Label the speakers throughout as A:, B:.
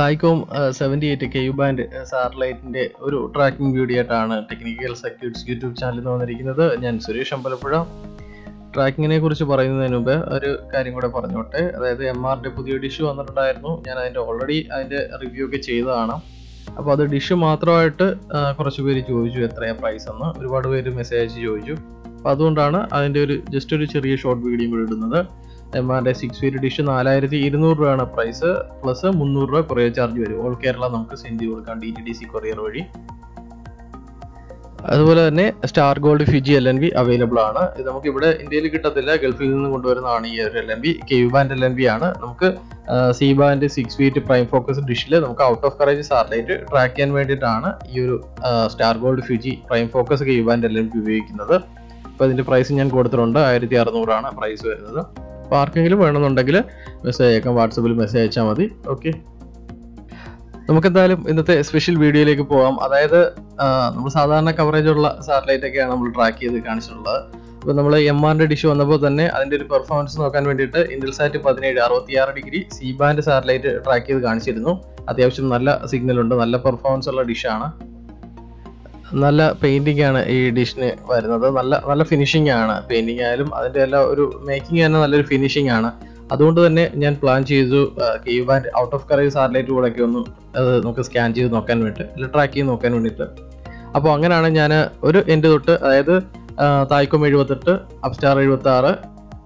A: തായ്കോം 78 K U band സാറ്റലൈറ്റിന്റെ ഒരു tracking video ആയിട്ടാണ് technical circuits YouTube ചാനലിൽ വന്നിരിക്കുന്നത്. ഞാൻ സുരേഷ് അമ്പലപ്പുഴ. ട്രാക്കിങ്ങിനെ കുറിച്ച് പറയുന്നതിന് മുമ്പ് ഒരു കാര്യം കൂടെ പറഞ്ഞോട്ടെ. അതായത് MRന്റെ പുതിയ ഡിഷ് വന്നിട്ടുണ്ടായിരുന്നു. ഞാൻ അതിന്റെ റിവ്യൂ ഒക്കെ ചെയ്തതാണ്. അപ്പോൾ അത് ഡിഷ് മാത്രമായിട്ട് കുറച്ച് പേര് ചോദിച്ചു എത്രയാണ് പ്രൈസ് എന്ന്. ഒരുപാട് പേര് മെസ്സേജ് അയച്ച് ചോദിച്ചു. അപ്പോൾ അതുകൊണ്ടാണ് അതിൻ്റെ ജസ്റ്റ് ഒരു ചെറിയ ഷോർട്ട് വീഡിയോ കൂടി ഇടുന്നത്. MRന്റെ 6 ഫീറ്റ് ഡിഷ് 4200 രൂപയാണ് പ്രൈസ്, പ്ലസ് 300 രൂപ കൊറിയർ ചാർജ് വരും. ഓൾ കേരള നമുക്ക് സെൻഡ് ചെയ്ത് കൊടുക്കാം DTDC കൊറിയർ വഴി. അതുപോലെ തന്നെ star gold Fiji LNB available ആണ്. ഇത് നമുക്ക് ഇവിടെ ഇന്ത്യയിൽ കിട്ടത്തില്ല, ഗൾഫിൽ നിന്ന് കൊണ്ടുവരുന്നതാണ് ഈ ഒരു LNB. KU ബാൻഡ് LNB ആണ്. നമുക്ക് C band 6 feet prime focus ഡിഷിൽ നമുക്ക് out of coverage satellite track ചെയ്യാൻ വേണ്ടിയിട്ടാണ് ഈ ഒരു star gold Fiji prime focus KU band LNB ഉപയോഗിക്കുന്നത്. അപ്പോൾ ഇതിൻ്റെ പ്രൈസ് ഞാൻ കൊടുത്തിട്ടുണ്ട്. 1600 ആണ് പ്രൈസ് വരുന്നത്. അപ്പോൾ ആർക്കെങ്കിലും വേണമെന്നുണ്ടെങ്കിൽ മെസ്സേജ് അയക്കാം, വാട്സപ്പിൽ മെസ്സേജ് അയച്ചാൽ മതി. ഓക്കെ, നമുക്കെന്തായാലും ഇന്നത്തെ സ്പെഷ്യൽ വീഡിയോയിലേക്ക് പോകാം. അതായത് നമ്മൾ സാധാരണ കവറേജ് ഉള്ള സാറ്റലൈറ്റ് ഒക്കെയാണ് നമ്മൾ ട്രാക്ക് ചെയ്ത് കാണിച്ചിട്ടുള്ളത്. അപ്പോൾ നമ്മൾ MRന്റെ ഡിഷ് വന്നപ്പോൾ തന്നെ അതിൻ്റെ ഒരു പെർഫോമൻസ് നോക്കാൻ വേണ്ടിയിട്ട് ഇന്റൽസാറ്റ് 17 66 degree C band satellite track ചെയ്ത് കാണിച്ചിരുന്നു. അത്യാവശ്യം നല്ല സിഗ്നൽ ഉണ്ട്, നല്ല പെർഫോമൻസ് ഉള്ള ഡിഷാണ്. നല്ല പെയിന്റിംഗ് ആണ് ഈ ഡിഷിന് വരുന്നത്. നല്ല ഫിനിഷിംഗ് ആണ്. പെയിന്റിംഗ് ആയാലും അതിൻ്റെ എല്ലാം ഒരു മേക്കിംഗ് തന്നെ നല്ലൊരു ഫിനിഷിംഗ് ആണ്. അതുകൊണ്ട് തന്നെ ഞാൻ പ്ലാൻ ചെയ്തു KU band out of coverage satellite കൂടെയൊക്കെ ഒന്ന് നമുക്ക് സ്കാൻ ചെയ്ത് നോക്കാൻ വേണ്ടിയിട്ട്, അല്ല ട്രാക്ക് ചെയ്ത് നോക്കാൻ വേണ്ടിയിട്ട്. അപ്പോൾ അങ്ങനെയാണ് ഞാൻ ഒരു എൻഡ് തൊട്ട്, അതായത് തായ്കോം 78, അപ്സ്റ്റാർ 76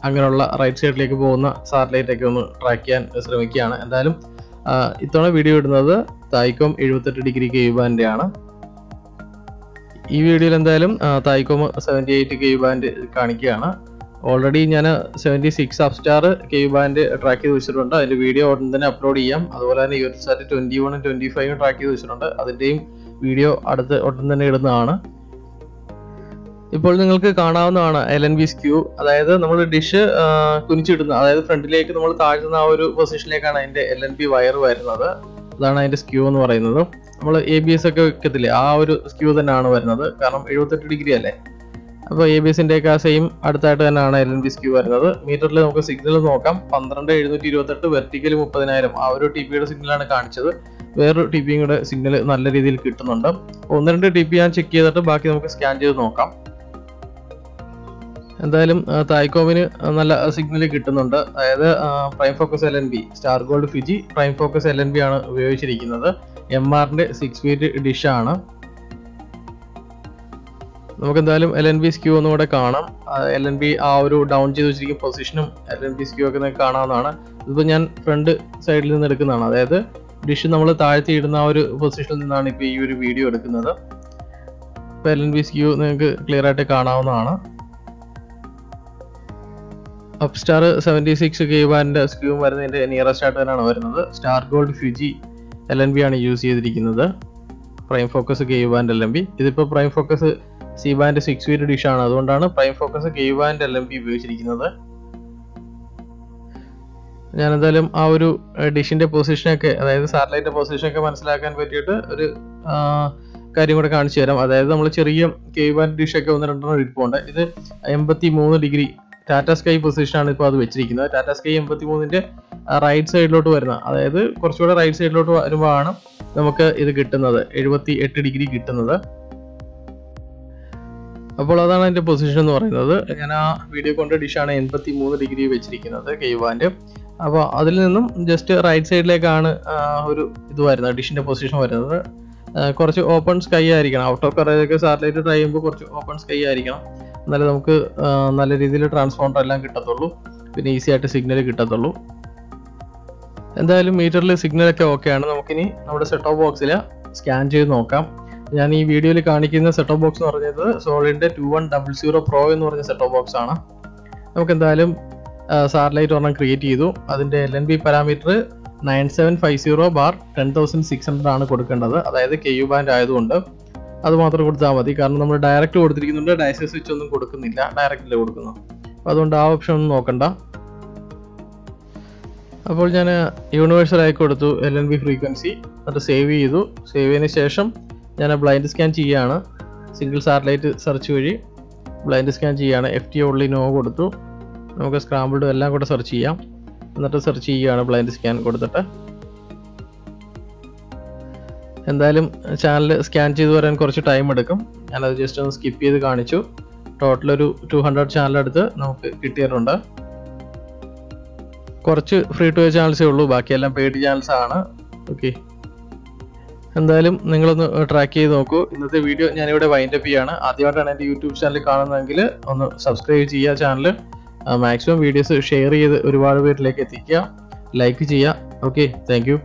A: അങ്ങനെയുള്ള റൈറ്റ് സൈഡിലേക്ക് പോകുന്ന സാറ്റലൈറ്റ് ഒക്കെ ഒന്ന് ട്രാക്ക് ചെയ്യാൻ ശ്രമിക്കുകയാണ്. എന്തായാലും ഇത്തവണ വീഡിയോ ഇടുന്നത് തായ്കോം 78 ഡിഗ്രി KU ബാൻഡ് ആണ്. ഈ വീഡിയോയിൽ എന്തായാലും തായ്കോം 78 KU ബാൻഡ് കാണിക്കുകയാണ്. ഓൾറെഡി ഞാൻ 76 അപ്സ്റ്റാർ KU ബാൻഡ് ട്രാക്ക് ചെയ്ത് വെച്ചിട്ടുണ്ട്. അതിൻ്റെ വീഡിയോ ഉടൻ തന്നെ അപ്ലോഡ് ചെയ്യാം. അതുപോലെ തന്നെ യൂട്യൂബ് 21 25 ട്രാക്ക് ചെയ്ത് വെച്ചിട്ടുണ്ട്. അതിൻ്റെയും വീഡിയോ ഉടൻ തന്നെ ഇടുന്നതാണ്. ഇപ്പോൾ നിങ്ങൾക്ക് കാണാവുന്നതാണ് LNB സ്ക്യൂ. അതായത് നമ്മൾ ഡിഷ് കുനിച്ചിടുന്ന, അതായത് ഫ്രണ്ടിലേക്ക് നമ്മൾ താഴ്ത്തുന്ന ആ ഒരു പൊസിഷനിലേക്കാണ് അതിൻ്റെ LNB വയർ വരുന്നത്. അതാണ് അതിൻ്റെ സ്ക്യൂ എന്ന് പറയുന്നത്. നമ്മൾ ABS ഒക്കെ വെക്കത്തില്ലേ, ആ ഒരു സ്ക്യൂ തന്നെയാണ് വരുന്നത്. കാരണം 78 ഡിഗ്രി അല്ലേ. അപ്പോൾ ABSന്റെ ഒക്കെ സെയിം അടുത്തായിട്ട് തന്നെയാണ് LNB സ്ക്യൂ വരുന്നത്. മീറ്ററിൽ നമുക്ക് സിഗ്നൽ നോക്കാം. 12728 വെർട്ടിക്കൽ 30000 ആ ഒരു TPയുടെ സിഗ്നലാണ് കാണിച്ചത്. വേറൊരു TPയുടെ സിഗ്നൽ നല്ല രീതിയിൽ കിട്ടുന്നുണ്ട്. 1-2 TP ഞാൻ ചെക്ക് ചെയ്തിട്ട് ബാക്കി നമുക്ക് സ്കാൻ ചെയ്ത് നോക്കാം. എന്തായാലും തായ്കോമിന് നല്ല സിഗ്നൽ കിട്ടുന്നുണ്ട്. അതായത് prime focus LNB star gold Fiji prime focus LNB ആണ് ഉപയോഗിച്ചിരിക്കുന്നത്. MRന്റെ 6 ഫീറ്റ് ഡിഷാണ്. നമുക്കെന്തായാലും LNB സ്ക്യൂ ഒന്നുകൂടെ കാണാം. LNB ആ ഒരു ഡൗൺ ചെയ്ത് വെച്ചിരിക്കുന്ന പൊസിഷനും LNB സ്ക്യൂ ഒക്കെ നിങ്ങൾക്ക് കാണാവുന്നതാണ്. ഇതിപ്പോൾ ഞാൻ ഫ്രണ്ട് സൈഡിൽ നിന്ന് എടുക്കുന്നതാണ്. അതായത് ഡിഷ് നമ്മൾ താഴ്ത്തിയിടുന്ന ആ ഒരു പൊസിഷനിൽ നിന്നാണ് ഇപ്പോൾ ഈ ഒരു വീഡിയോ എടുക്കുന്നത്. ഇപ്പോൾ LNB സ്ക്യൂ നിങ്ങൾക്ക് ക്ലിയർ ആയിട്ട് കാണാവുന്നതാണ്. അപ്സ്റ്റാർ 76 KU ബാൻഡ് സ്ക്യൂ വരുന്നതിൻ്റെ നിയറസ്റ്റ് ആയിട്ട് തന്നെയാണ് വരുന്നത്. സ്റ്റാർ ഗോൾഡ് ഫിജി LNB ആണ് യൂസ് ചെയ്തിരിക്കുന്നത്. Prime focus KU band LNB. ഇതിപ്പോൾ prime focus C band 6 feet ഡിഷാണ്. അതുകൊണ്ടാണ് prime focus KU band LNB ഉപയോഗിച്ചിരിക്കുന്നത്. ഞാൻ എന്തായാലും ആ ഒരു ഡിഷിന്റെ പൊസിഷനൊക്കെ, അതായത് സാറ്റലൈറ്റ് പൊസിഷനൊക്കെ മനസ്സിലാക്കാൻ പറ്റിയിട്ട് ഒരു കാര്യം കൂടെ കാണിച്ചു തരാം. അതായത് നമ്മൾ ചെറിയ KU ബാൻഡ് ഡിഷൊക്കെ 1-2 ഇരിപ്പുണ്ട്. ഇത് 83 ഡിഗ്രി ടാറ്റ സ്കൈ പൊസിഷനാണ് ഇപ്പോൾ അത് വെച്ചിരിക്കുന്നത്. ടാറ്റ സ്കൈ 83ന്റെ റൈറ്റ് സൈഡിലോട്ട് വരുന്ന, അതായത് കുറച്ചുകൂടെ റൈറ്റ് സൈഡിലോട്ട് വരുമ്പോഴാണ് നമുക്ക് ഇത് കിട്ടുന്നത്, 78 ഡിഗ്രി കിട്ടുന്നത്. അപ്പോൾ അതാണ് അതിൻ്റെ പൊസിഷൻ എന്ന് പറയുന്നത്. ഞാൻ ആ വീഡിയോ കൊണ്ട് ഡിഷാണ് 83 ഡിഗ്രി വെച്ചിരിക്കുന്നത് KU ബാൻഡ്. അപ്പോൾ അതിൽ നിന്നും ജസ്റ്റ് റൈറ്റ് സൈഡിലേക്കാണ് ഒരു ഇത് വരുന്നത്, ഡിഷിൻ്റെ പൊസിഷൻ വരുന്നത്. കുറച്ച് ഓപ്പൺ സ്കൈ ആയിരിക്കണം. ഔട്ട് ഓഫ് കവറേജൊക്കെ സാറ്റലൈറ്റ് ട്രൈ ചെയ്യുമ്പോൾ കുറച്ച് ഓപ്പൺ സ്കൈ ആയിരിക്കണം. എന്നാലേ നമുക്ക് നല്ല രീതിയിൽ ട്രാൻസ്പോണ്ടർ എല്ലാം കിട്ടത്തുള്ളൂ, പിന്നെ ഈസി ആയിട്ട് സിഗ്നൽ കിട്ടത്തുള്ളൂ. എന്തായാലും മീറ്ററിൽ സിഗ്നലൊക്കെ ഓക്കെയാണ്. നമുക്കിനി നമ്മുടെ സെറ്റോപ്പ് ബോക്സിൽ സ്കാൻ ചെയ്ത് നോക്കാം. ഞാൻ ഈ വീഡിയോയിൽ കാണിക്കുന്ന സെറ്റോപ്പ് ബോക്സ് എന്ന് പറഞ്ഞത് സോളിഡിൻ്റെ 2100 Pro എന്ന് പറഞ്ഞ സെറ്റോപ്പ് ബോക്സ് ആണ്. നമുക്കെന്തായാലും സാറ്റലൈറ്റ് ഒരെണ്ണം ക്രിയേറ്റ് ചെയ്തു. അതിൻ്റെ LNB പാരാമീറ്റർ 9750/10600 ആണ് കൊടുക്കേണ്ടത്. അതായത് KU ബാൻഡ് ആയതുകൊണ്ട് അത് മാത്രം കൊടുത്താൽ മതി. കാരണം നമ്മൾ ഡയറക്റ്റ് കൊടുത്തിരിക്കുന്നുണ്ട്, ഡയസസ് സ്വിച്ച് ഒന്നും കൊടുക്കുന്നില്ല, ഡയറക്റ്റിൽ കൊടുക്കുന്നു. അപ്പോൾ അതുകൊണ്ട് ആ ഓപ്ഷൻ ഒന്നും നോക്കണ്ട. അപ്പോൾ ഞാൻ യൂണിവേഴ്സലായി കൊടുത്തു LNB ഫ്രീക്വൻസി, എന്നിട്ട് സേവ് ചെയ്തു. സേവ് ചെയ്തതിന് ശേഷം ഞാൻ ബ്ലൈൻഡ് സ്കാൻ ചെയ്യുകയാണ്. സിംഗിൾ സാറ്റലൈറ്റ് സെർച്ച് വഴി ബ്ലൈൻഡ് സ്കാൻ ചെയ്യുകയാണ്. FT ഓൺലി നോ കൊടുത്തു. നമുക്ക് സ്ക്രാമ്പിൾഡ് എല്ലാം കൂടെ സെർച്ച് ചെയ്യാം. എന്നിട്ട് സെർച്ച് ചെയ്യുകയാണ് ബ്ലൈൻഡ് സ്കാൻ കൊടുത്തിട്ട്. എന്തായാലും ചാനൽ സ്കാൻ ചെയ്ത് വരാൻ കുറച്ച് ടൈം എടുക്കും. ഞാനത് ജസ്റ്റ് ഒന്ന് സ്കിപ്പ് ചെയ്ത് കാണിച്ചു. ടോട്ടൽ ഒരു 200 ചാനൽ അടുത്ത് നമുക്ക് കിട്ടിയിട്ടുണ്ട്. കുറച്ച് ഫ്രീ ടു ചാനൽസേ ഉള്ളൂ, ബാക്കിയെല്ലാം പെയ്ഡ് ചാനൽസ് ആണ്. ഓക്കെ, എന്തായാലും നിങ്ങളൊന്ന് ട്രാക്ക് ചെയ്ത് നോക്കൂ. ഇന്നത്തെ വീഡിയോ ഞാനിവിടെ വൈൻഡപ്പ് ചെയ്യാണ്. ആദ്യമായിട്ടാണ് എൻ്റെ യൂട്യൂബ് ചാനൽ കാണുന്നതെങ്കിൽ ഒന്ന് സബ്സ്ക്രൈബ് ചെയ്യുക ചാനൽ. മാക്സിമം വീഡിയോസ് ഷെയർ ചെയ്ത് ഒരുപാട് പേരിലേക്ക് എത്തിക്കുക, ലൈക്ക് ചെയ്യുക. Okay, thank you.